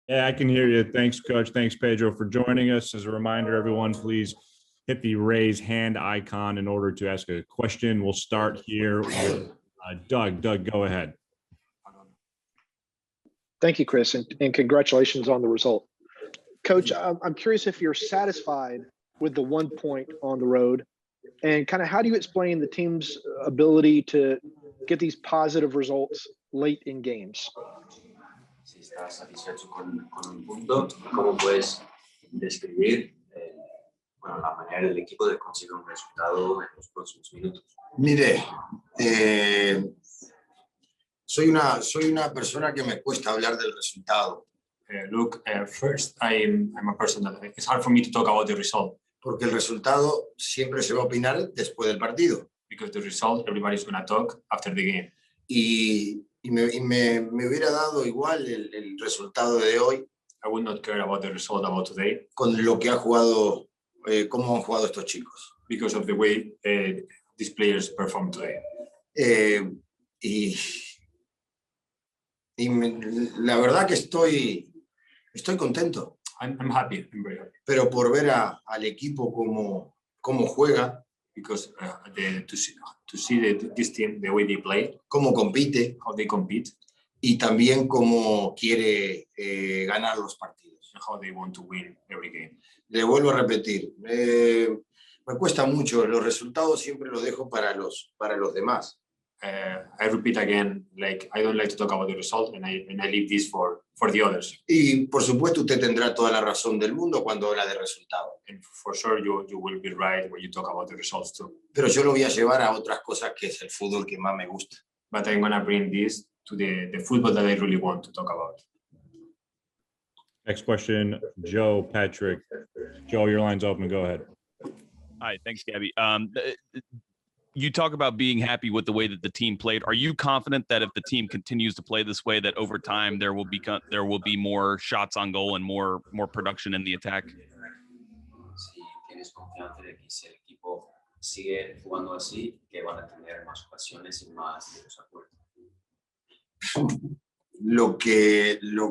Yeah, I can hear you. Thanks, Coach. Thanks, Pedro, for joining us. As a reminder, everyone, please hit the raise hand icon in order to ask a question. We'll start here with Doug. Doug, go ahead. Thank you, Chris, and congratulations on the result. Coach, I'm curious if you're satisfied with the 1 point on the road, and kind of how do you explain the team's ability to get these positive results late in games? Si estás satisfecho con un punto, ¿cómo puedes describir la manera del equipo de conseguir un resultado en los próximos minutos? Mire, soy una persona que me cuesta hablar del resultado. First, I'm a person that it's hard for me to talk about the result. Porque el resultado siempre se va a opinar después del partido. Because the result, everybody's going to talk after the game. Y me hubiera dado igual el resultado de hoy. I would not care about the result about today. Con lo que ha jugado, cómo han jugado estos chicos. Because of the way these players performed today. La verdad que estoy contento. I'm happy. I'm very happy. Pero por ver al equipo cómo juega. Because to see this team, the way they play. Cómo compite. How they compete. Y también cómo quiere ganar los partidos. And how they want to win every game. Le vuelvo a repetir. Me cuesta mucho. Los resultados siempre los dejo para los demás. I repeat again, like I don't like to talk about the result, and I leave this for the others. Y por supuesto usted tendrá toda la razón del mundo cuando habla de resultados. And for sure you will be right when you talk about the results too. Pero yo lo voy a llevar a otras cosas que es el fútbol que más me gusta. But I'm gonna bring this to the football that I really want to talk about. Next question, Joe Patrick. Joe, your line's open. Go ahead. Hi, thanks, Gabby. You talk about being happy with the way that the team played. Are you confident that if the team continues to play this way, that over time there will be more shots on goal and more production in the attack? Si tienes confianza de que si el equipo sigue jugando así, que van a tener más ocasiones y más tiros a puerta. Lo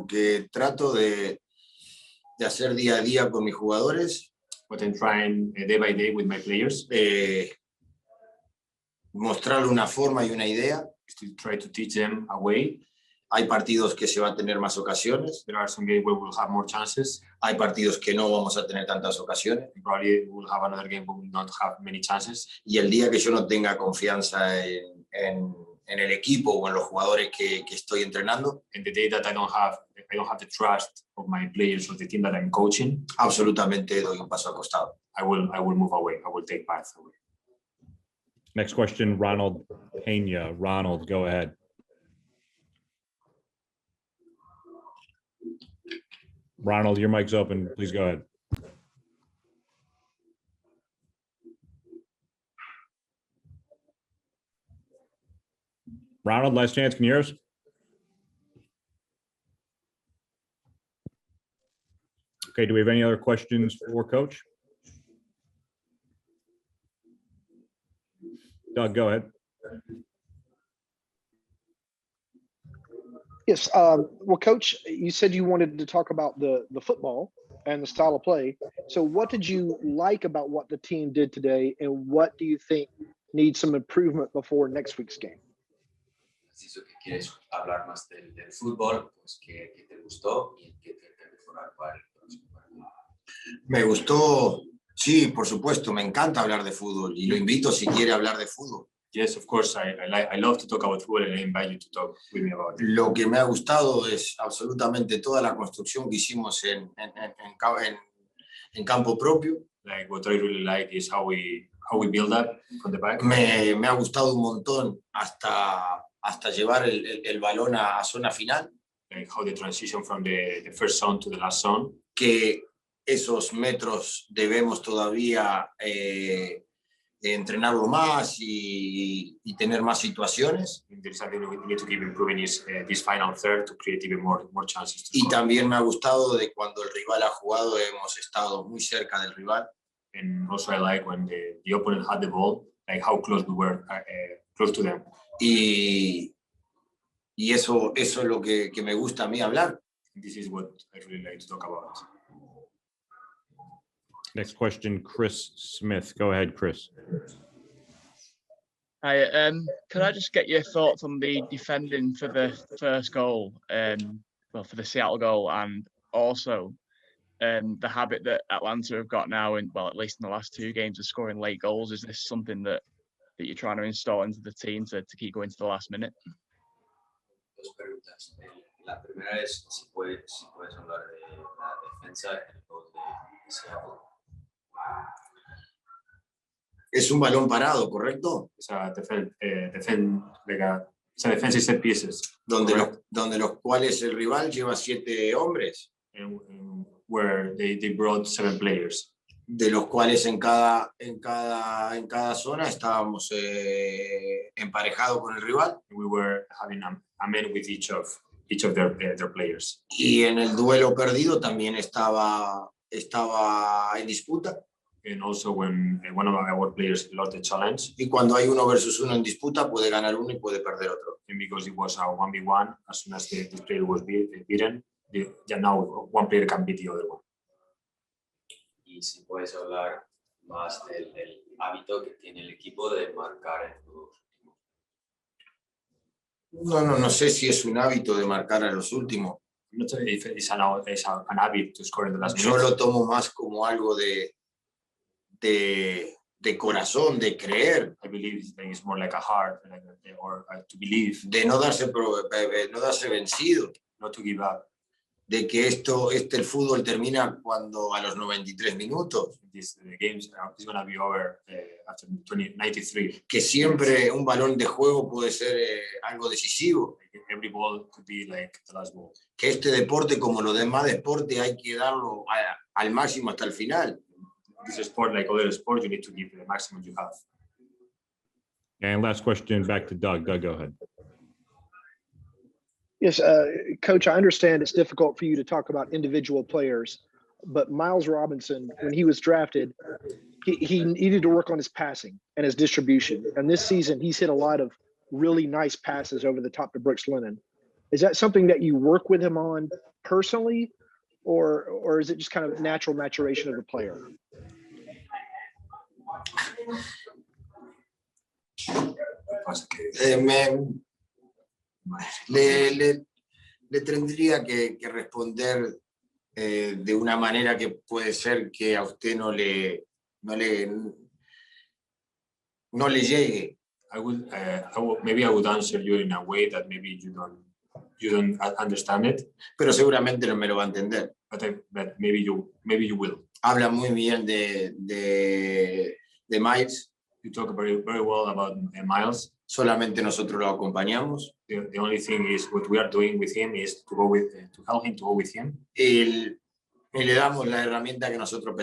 que trato de hacer día a día con mis jugadores. What I'm trying day by day with my players. Mostrarle una forma y una idea. To try to teach them a way. Hay partidos que se va a tener más ocasiones. There are some games where we'll have more chances. Hay partidos que no vamos a tener tantas ocasiones. Probably we'll have another game where we will not have many chances. Y el día que yo no tenga confianza en el equipo o en los jugadores que estoy entrenando. And the day that I don't have the trust of my players or the team that I'm coaching. Absolutamente doy un paso al costado. I will move away. I will take path away. Next question, Ronald Pena. Ronald, go ahead. Ronald, your mic's open. Please go ahead. Ronald, last chance. Can you hear us? Okay, do we have any other questions for Coach? Doug, go ahead. Yes. Well, Coach, you said you wanted to talk about the football and the style of play. So what did you like about what the team did today, and what do you think needs some improvement before next week's game? Si quieres hablar más del fútbol, pues ¿qué te gustó y qué te mejorar para el próximo partido? Me gustó. Sí, por supuesto, me encanta hablar de fútbol y lo invito si quiere hablar de fútbol. Yes, of course, I love to talk about football and I invite you to talk with me about it. Lo que me ha gustado es absolutamente toda la construcción que hicimos en campo propio. Like what I really like is how we build up from the back. Me ha gustado un montón hasta llevar el balón a zona final. Like how the transition from the first zone to the last zone. Que esos metros debemos todavía entrenarlo más y tener más situaciones. There's something we need to keep improving is this final third to create even more chances. To y score. También me ha gustado de cuando el rival ha jugado, hemos estado muy cerca del rival. And also I like when the opponent had the ball, like how close we were close to them. Y eso es lo que me gusta a mí hablar. This is what I really like to talk about. Next question, Chris Smith. Go ahead, Chris. Hi, can I just get your thoughts on the defending for the first goal, for the Seattle goal, and also the habit that Atlanta have got now, at least in the last 2 games, of scoring late goals? Is this something that you're trying to install into the team to keep going to the last minute? Dos preguntas. La primera es si puedes hablar de la defensa en el gol de Seattle. Es un balón parado, ¿correcto? It's a defensive set pieces. Donde los cuales el rival lleva 7 hombres. And where they brought 7 players. De los cuales en cada zona estábamos emparejados con el rival. We were having a man with each of their players. Y en el duelo perdido también estaba en disputa. And also when one of our players lost the challenge. Y cuando hay 1 versus 1 en disputa, puede ganar uno y puede perder otro. And because it was a 1v1, as soon as this player was beaten, now one player can beat the other one. Y si puedes hablar más del hábito que tiene el equipo de marcar en los últimos. No sé si es un hábito de marcar a los últimos. I'm not sure if it's an habit to score in the last Yo minute. lo tomo más como algo de corazón, de creer. I believe it's more like a heart, or to believe, De no darse vencido. not to give up. De que el fútbol termina cuando a los 93 minutos. The games is going to be over after 93. Que siempre un balón de juego puede ser algo decisivo. Every ball could be like the last ball. Que este deporte, como los demás deportes, hay que darlo al máximo hasta el final. This is sport, like other sports, you need to give the maximum you have. And last question, back to Doug. Doug, go ahead. Yes, Coach, I understand it's difficult for you to talk about individual players, but Miles Robinson, when he was drafted, he needed to work on his passing and his distribution. And this season, he's hit a lot of really nice passes over the top to Brooks Lennon. Is that something that you work with him on personally, or is it just kind of natural maturation of the player? Le tendría que responder de una manera que puede ser que a usted no le llegue. Maybe I would answer you in a way that maybe you don't understand it. Pero seguramente no me lo va a entender. But maybe you will. Habla muy bien de Miles. You talk very well about Miles. Solamente nosotros lo acompañamos. The only thing is what we are doing with him is to help him to go with him. Y le damos la herramienta que nosotros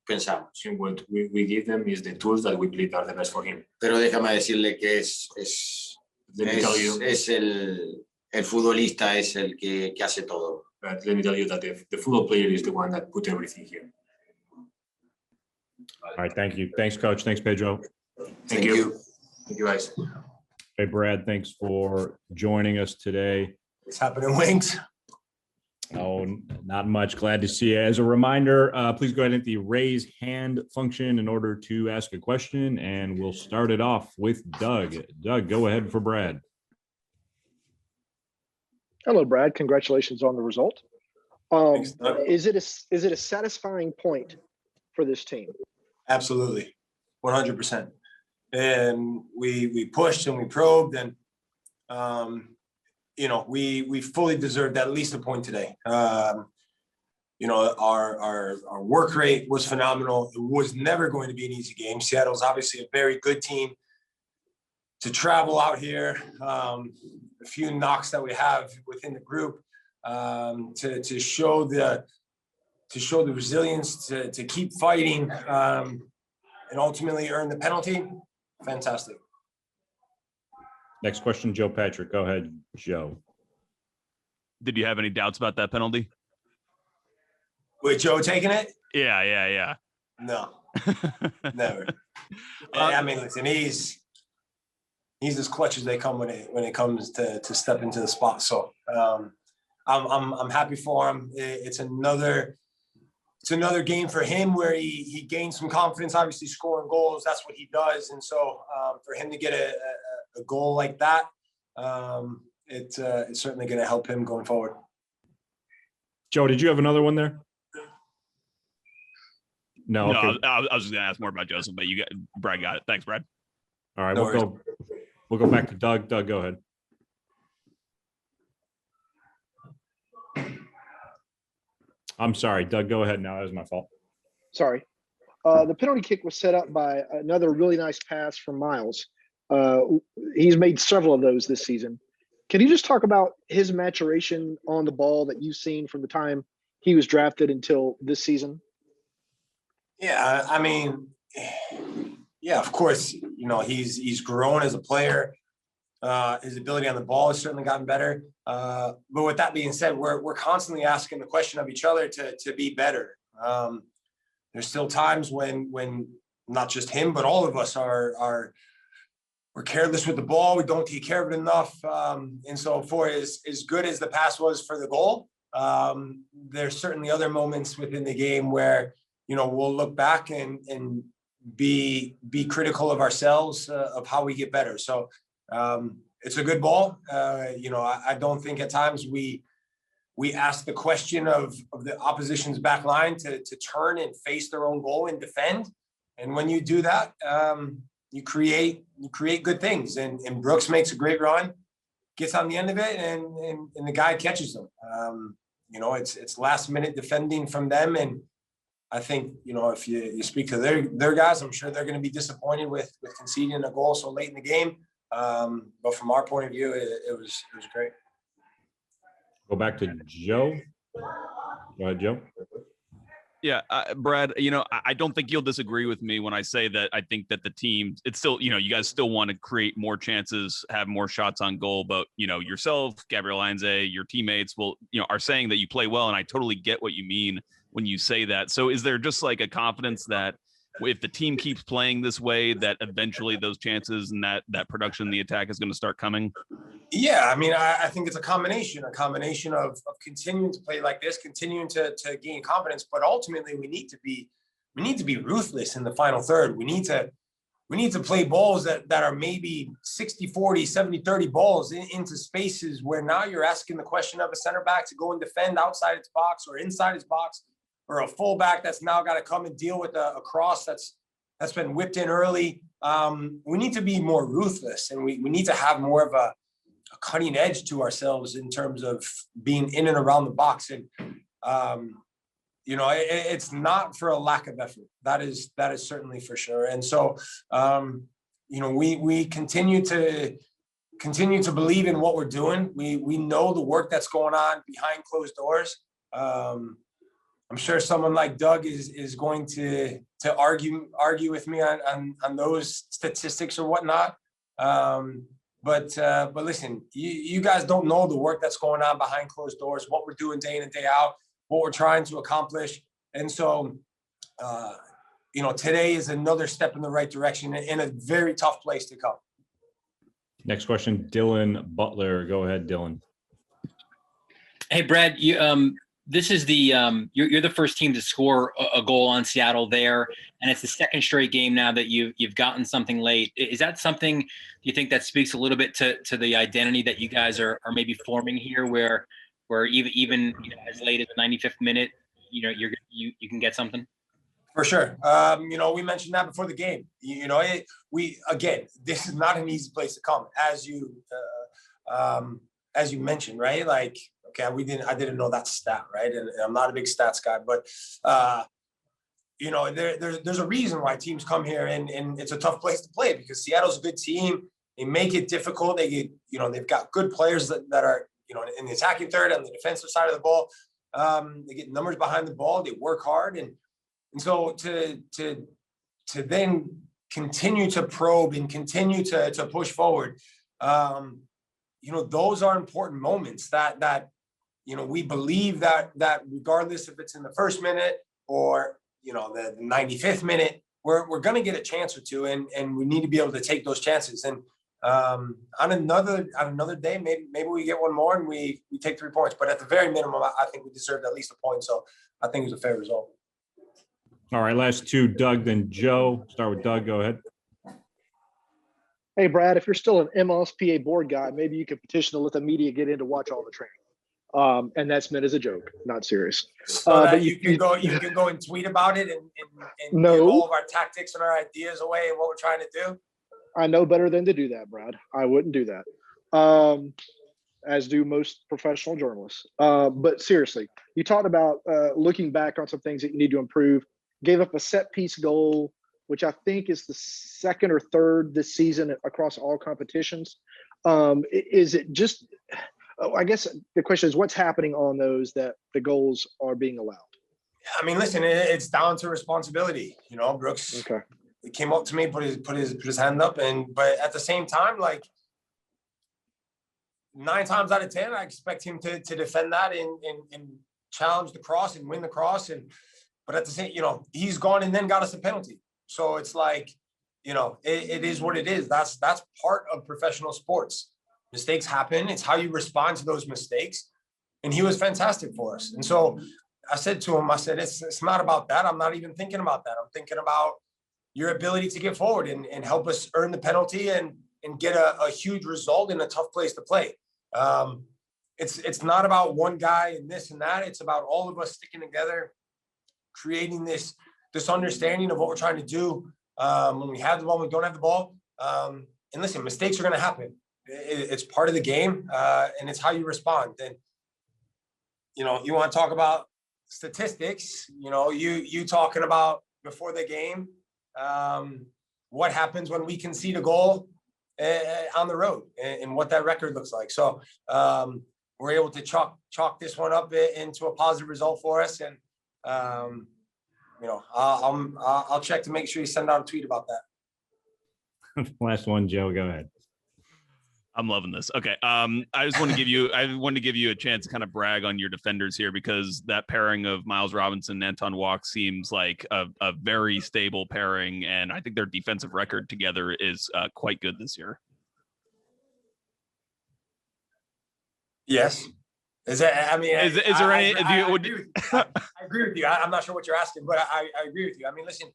pensamos. And what we give them is the tools that we believe are the best for him. Pero déjame decirle que es el futbolista es el que hace todo. But let me tell you that the football player is the one that put everything here. All right, thank you. Thanks, Coach. Thanks, Pedro. Thank you. Thank you, guys. Hey, Brad, thanks for joining us today. What's happening, Wings? Oh, not much. Glad to see you. As a reminder, please go ahead and hit the raise hand function in order to ask a question, and we'll start it off with Doug. Doug, go ahead for Brad. Hello, Brad. Congratulations on the result. Thanks, Doug. Is it a satisfying point for this team? Absolutely, 100%. And we pushed and we probed, and we fully deserved at least a point today. Our work rate was phenomenal. It was never going to be an easy game. Seattle's obviously a very good team. To travel out here, a few knocks that we have within the group, to show the resilience, to keep fighting, and ultimately earn the penalty. Fantastic. Next question, Joe Patrick. Go ahead, Joe. Did you have any doubts about that penalty? With Joe taking it? Yeah. No, never. I mean, listen, he's as clutch as they come when it comes to step into the spot. So I'm happy for him. It's another game for him where he gained some confidence, obviously scoring goals. That's what he does. And so for him to get a goal like that, it's certainly going to help him going forward. Joe, did you have another one there? No. No, Okay. I was just going to ask more about Joseph, but Brad got it. Thanks, Brad. All right. No We'll go back to Doug. Doug, go ahead. I'm sorry, Doug, go ahead now. That was my fault. Sorry. The penalty kick was set up by another really nice pass from Miles. He's made several of those this season. Can you just talk about his maturation on the ball that you've seen from the time he was drafted until this season? Yeah, I mean, yeah, of course, he's grown as a player. His ability on the ball has certainly gotten better. But with that being said, we're constantly asking the question of each other to be better. There's still times when not just him, but all of us we're careless with the ball. We don't take care of it enough. And so for as good as the pass was for the goal, there's certainly other moments within the game where, we'll look back and be critical of ourselves, of how we get better. So it's a good ball. I don't think at times we ask the question of the opposition's back line to turn and face their own goal and defend. And when you do that, you create good things. And Brooks makes a great run, gets on the end of it, and the guy catches them. It's last minute defending from them. And I think, if you speak to their guys, I'm sure they're going to be disappointed with conceding a goal so late in the game. But from our point of view, it was great. Go back to Joe. Go ahead, Joe. Yeah, Brad, I don't think you'll disagree with me when I say that I think that the team, it's still, you guys still want to create more chances, have more shots on goal, but, yourself, Gabriel, Heinze, your teammates are saying that you play well, and I totally get what you mean when you say that. So is there just like a confidence that if the team keeps playing this way, that eventually those chances and that production in the attack is going to start coming? Yeah, I mean, I think it's a combination of continuing to play like this, continuing to gain confidence, but ultimately we need to be ruthless in the final third. We need to play balls that are maybe 60-40, 70-30 balls into spaces where now you're asking the question of a center back to go and defend outside its box or inside its box, or a fullback that's now got to come and deal with a cross that's been whipped in early. We need to be more ruthless, and we need to have more of a cutting edge to ourselves in terms of being in and around the box. And, it's not for a lack of effort. That is certainly for sure. And so, we continue to believe in what we're doing. We know the work that's going on behind closed doors. I'm sure someone like Doug is going to argue with me on those statistics or whatnot. But listen, you guys don't know the work that's going on behind closed doors, what we're doing day in and day out, what we're trying to accomplish. And so, today is another step in the right direction in a very tough place to come. Next question, Dylan Butler. Go ahead, Dylan. Hey, Brad, this is you're the first team to score a goal on Seattle there, and it's the second straight game now that you've gotten something late. Is that something you think that speaks a little bit to the identity that you guys are maybe forming here, where even as late as the 95th minute, you can get something? For sure. We mentioned that before the game. This is not an easy place to come, as you mentioned, right? Like, okay, I didn't know that stat, right? And I'm not a big stats guy, but there's a reason why teams come here, and it's a tough place to play because Seattle's a good team. They make it difficult. They get, they've got good players that are, in the attacking third and the defensive side of the ball. They get numbers behind the ball. They work hard, and so to then continue to probe and continue to push forward. Those are important moments that we believe that regardless if it's in the first minute or, the 95th minute, we're going to get a chance or two, and we need to be able to take those chances. And On another day, maybe we get one more and we take 3 points. But at the very minimum, I think we deserved at least a point. So I think it was a fair result. All right, last two, Doug, then Joe. Start with Doug. Go ahead. Hey, Brad, if you're still an MLSPA board guy, maybe you could petition to let the media get in to watch all the training. And that's meant as a joke, not serious. So that you can go and tweet about it and No. give all of our tactics and our ideas away and what we're trying to do. I know better than to do that, Brad. I wouldn't do that. As do most professional journalists. But seriously, you talked about looking back on some things that you need to improve. Gave up a set piece goal, which I think is the second or third this season across all competitions. Is it just, I guess the question is what's happening on those that the goals are being allowed? I mean, listen, it's down to responsibility. You know, Brooks he came up to me, put his hand up, but at the same time, like 9 times out of 10, I expect him to defend that and challenge the cross and win the cross. But at the same, you know, he's gone and then got us a penalty. So it's like, you know, it is what it is. That's part of professional sports. Mistakes happen. It's how you respond to those mistakes. And he was fantastic for us. And so I said to him, I said, it's not about that. I'm not even thinking about that. I'm thinking about your ability to get forward and help us earn the penalty and get a huge result in a tough place to play. It's not about one guy and this and that. It's about all of us sticking together, creating this understanding of what we're trying to do when we have the ball, when we don't have the ball. And listen, mistakes are going to happen. It's part of the game, and it's how you respond. And, you know, you want to talk about statistics, you know, you talking about before the game, what happens when we concede a goal on the road and what that record looks like. So we're able to chalk this one up into a positive result for us. And, you know, I'll check to make sure you send out a tweet about that. Last one, Joe, go ahead. I'm loving this. Okay. I wanted to give you a chance to kind of brag on your defenders here, because that pairing of Miles Robinson and Anton Walk seems like a very stable pairing. And I think their defensive record together is quite good this year. Yes. Is that, I mean, is there any, I agree with you. I'm not sure what you're asking, but I agree with you. I mean, listen,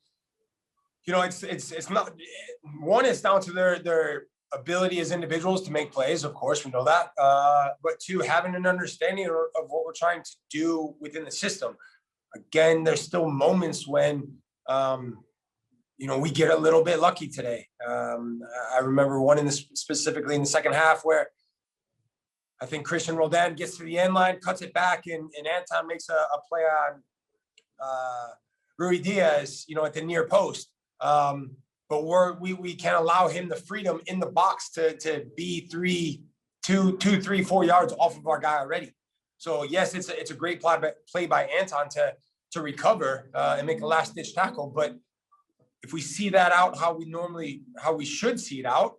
you know, it's not, one, it's down to their ability as individuals to make plays. Of course, we know that. But two, having an understanding of what we're trying to do within the system. Again, there's still moments when, you know, we get a little bit lucky today. I remember one specifically in the second half where I think Christian Roldan gets to the end line, cuts it back, and Anton makes a play on Rui Diaz, you know, at the near post. But we can't allow him the freedom in the box to be 2, 3, 4 yards off of our guy already. So yes, it's a great play by Anton to recover and make a last ditch tackle. But if we see that out how we should see it out,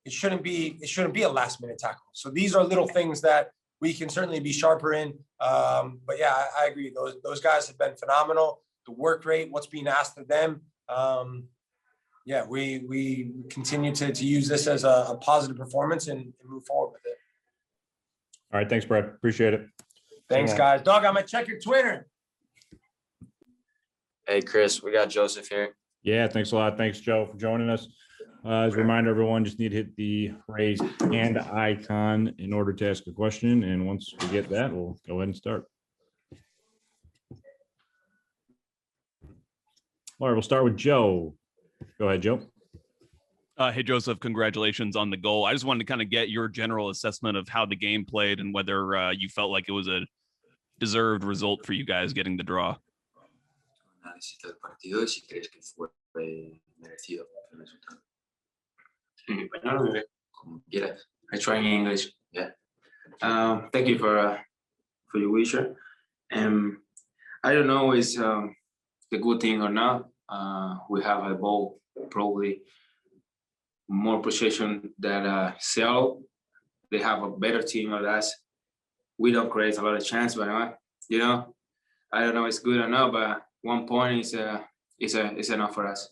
it shouldn't be a last minute tackle. So these are little things that we can certainly be sharper in. But yeah, I agree. Those guys have been phenomenal. The work rate, what's being asked of them. Yeah, we continue to use this as a positive performance and move forward with it. All right. Thanks, Brad. Appreciate it. Thanks, guys. Doug, I'm going to check your Twitter. Hey, Chris, we got Joseph here. Yeah, thanks a lot. Thanks, Joe, for joining us. As a reminder, everyone, just need to hit the raised hand icon in order to ask a question. And once we get that, we'll go ahead and start. All right, we'll start with Joe. Go ahead, Joe. Hey, Joseph, congratulations on the goal. I just wanted to kind of get your general assessment of how the game played and whether you felt like it was a deserved result for you guys getting the draw. I try in English. Yeah. Thank you for your wisher. I don't know if it's a good thing or not. We have a ball, probably more possession than Seattle. They have a better team than us. We don't create a lot of chance, but you know, I don't know if it's good or not. But 1 point is enough for us.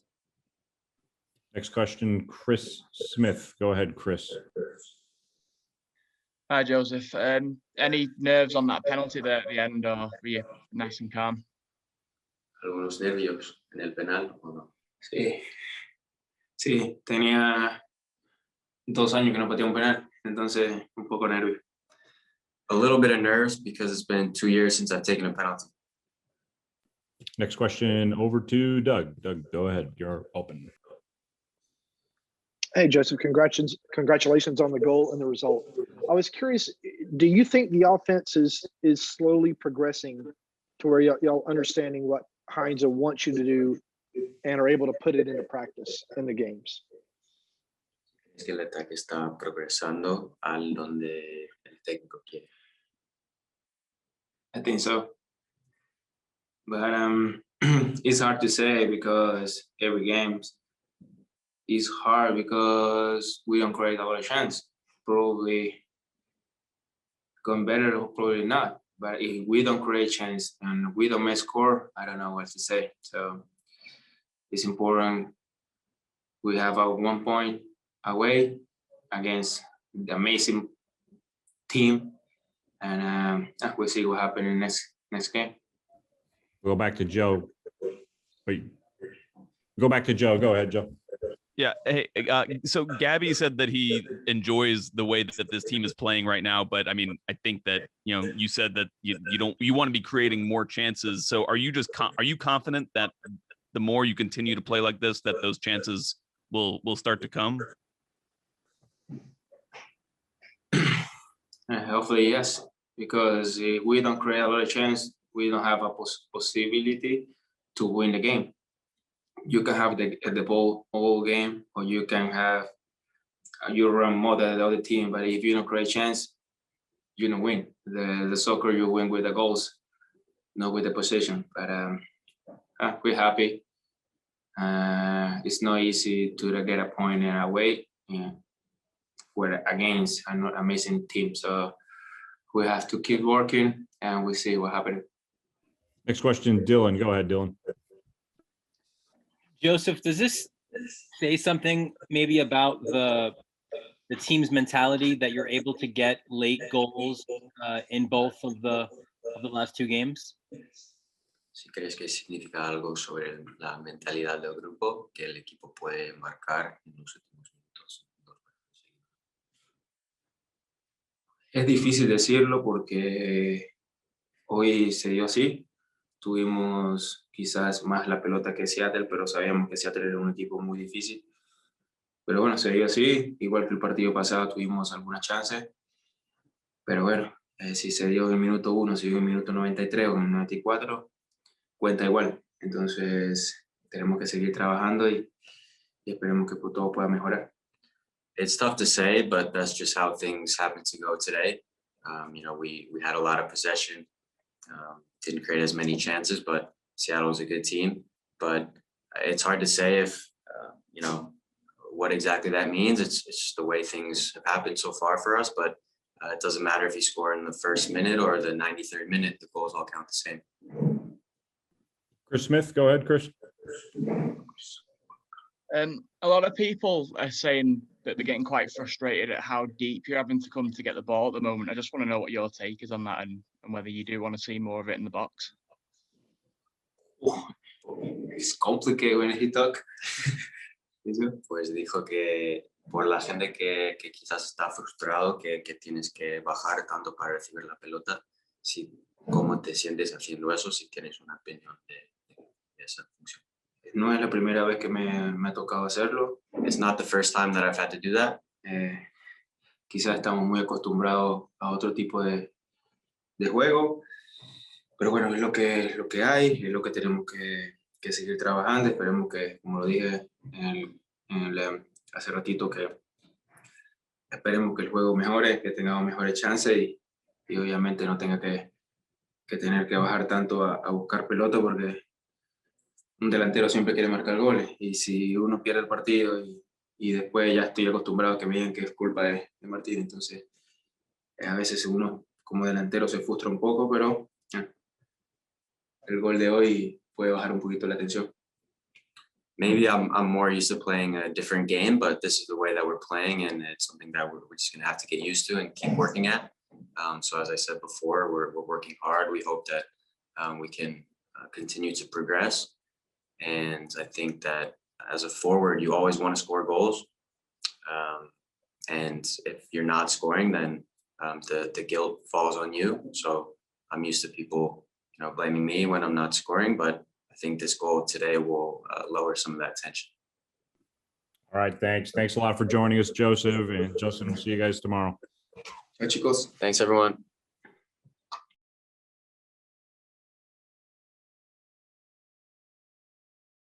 Next question, Chris Smith. Go ahead, Chris. Hi, Joseph. Any nerves on that penalty there at the end, or were you nice and calm? Algunos nervios en el penal, ¿o no? Sí. Sí, tenía 2 años que no pateaba un penal, entonces un poco nervio. A little bit of nerves because it's been 2 years since I've taken a penalty. Next question over to Doug. Doug, go ahead. You're open. Hey, Joseph, congratulations on the goal and the result. I was curious, do you think the offense is slowly progressing to where y'all understanding what Heinze wants you to do and are able to put it into practice in the games? Es que el ataque está progresando al donde el técnico quiere. I think so. But it's hard to say because every game is hard because we don't create a lot of chance. Probably going better or probably not. But if we don't create chance and we don't make score, I don't know what to say. So it's important. We have a 1 point away against the amazing team, and we'll see what happens in the next game. We'll go back to Joe. Wait. Go back to Joe. Go ahead, Joe. Yeah. Hey, so Gabby said that he enjoys the way that this team is playing right now, but I mean, I think that, you know, you said that you want to be creating more chances. So are you confident that the more you continue to play like this, that those chances will start to come? Hopefully, yes, because if we don't create a lot of chance, we don't have a possibility to win the game. You can have the ball all game, or you can have you run more than the other team. But if you don't create chance, you don't win. The soccer you win with the goals, not with the possession. But we're happy. It's not easy to get a point in our way. We're against an amazing team, so we have to keep working, and we'll see what happens. Next question, Dylan. Go ahead, Dylan. Joseph, does this say something maybe about the team's mentality that you're able to get late goals in both of the last 2 games? Si crees que significa algo sobre la mentalidad del grupo que el equipo puede marcar en los últimos minutos. Es difícil decirlo porque hoy se dio así. Tuvimos quizás más la pelota que Seattle, pero sabíamos que Seattle era un equipo muy difícil. Pero bueno, se dio así. Igual que el partido pasado tuvimos algunas chances. Pero bueno, si se dio en el minuto 1, si dio en el minuto 93 o en el 94, cuenta igual. Entonces tenemos que seguir trabajando y esperemos que todo pueda mejorar. It's tough to say, but that's just how things happened to go today. You know, we had a lot of possession, didn't create as many chances, but Seattle's a good team. But it's hard to say if, you know, what exactly that means. It's just the way things have happened so far for us, but it doesn't matter if you score in the first minute or the 93rd minute, the goals all count the same. Chris Smith, go ahead, Chris. A lot of people are saying that they're getting quite frustrated at how deep you're having to come to get the ball at the moment. I just want to know what your take is on that and whether you do want to see more of it in the box. It's complicated when he talk. Pues dijo que por la gente que quizás está frustrado, que tienes que bajar tanto para recibir la pelota, si cómo te sientes haciendo eso, si tienes una opinión de esa función. No es la primera vez que me ha tocado hacerlo. It's not the first time that I've had to do that. Quizás estamos muy acostumbrados a otro tipo de juego, pero bueno, es lo que hay, es lo que tenemos que seguir trabajando. Esperemos que, como lo dije hace ratito, que esperemos que el juego mejore, que tengamos mejores chances y obviamente no tenga que tener que bajar tanto a buscar pelota, porque un delantero siempre quiere marcar goles, y si uno pierde el partido y después ya estoy acostumbrado a que me digan que es culpa de Martín, entonces a veces uno como delantero se frustra un poco, pero el gol de hoy puede bajar un poquito la tensión. maybe I'm more used to playing a different game, but this is the way that we're playing, and it's something that we're just gonna have to get used to and keep working at. So as I said before, we're working hard. We hope that we can continue to progress. And I think that as a forward, you always want to score goals. And if you're not scoring, then the guilt falls on you. So I'm used to people, blaming me when I'm not scoring, but I think this goal today will lower some of that tension. All right, thanks. Thanks a lot for joining us, Joseph. And Justin, we'll see you guys tomorrow. Chicos. Thanks, everyone.